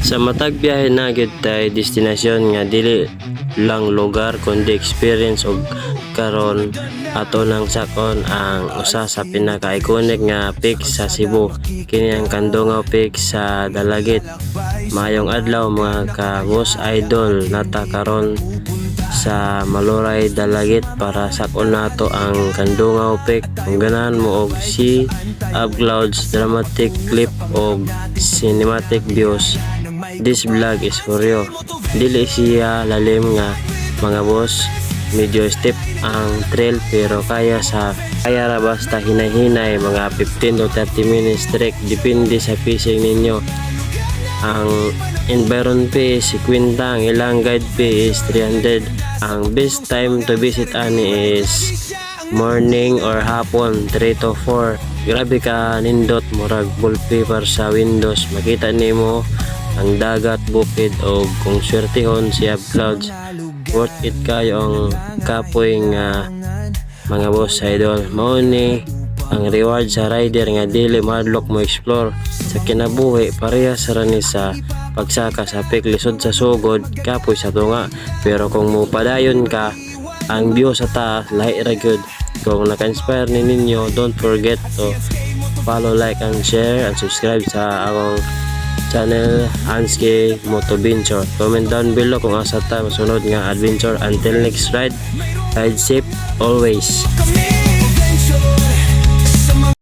Sa matag biyahe na gyud tay destinasyon nga dili lang lugar kundi experience og karon ato nang sakon ang usa sa pinaka-iconic nga peak sa Cebu, kini ang Kandungaw Peak sa Dalagit. Mayong adlaw mga ka-boss idol, nata karon sa Maluray Dalagit para sakon nato ang Kandungaw Peak. Kung ganahan mo og sea of clouds, dramatic clip og cinematic views, this vlog is for you. Dili siya lalim nga mga boss, medyo steep ang trail pero kaya ra basta hinay-hinay mga 15 to 30 minutes trek, depende sa pacing ninyo. Ang environ fee is 50, ang ilang guide fee is 300. Ang best time to visit ani is morning or hapon 3 to 4. Grabe ka nindot, murag wallpaper sa windows, makita nimo ang dagat, bukid o kung swertehon siya clouds. Worth it kayo ang kapoy nga mga boss idol. Mao ni ang reward sa rider nga dili madlock mo explore sa kinabuhi, parehas ra ni sa pagsaka sa peak, lisod sa sugod, kapoy sa tunga. Pero kung mupadayon ka, ang view sa taas lahi ra gyud. Kung naka-inspire ni ninyo, don't forget to follow, like and share and subscribe sa akong channel Hanski Motoventure. Comment down below kung asa ta masunod nga adventure. Until next ride, ride safe always.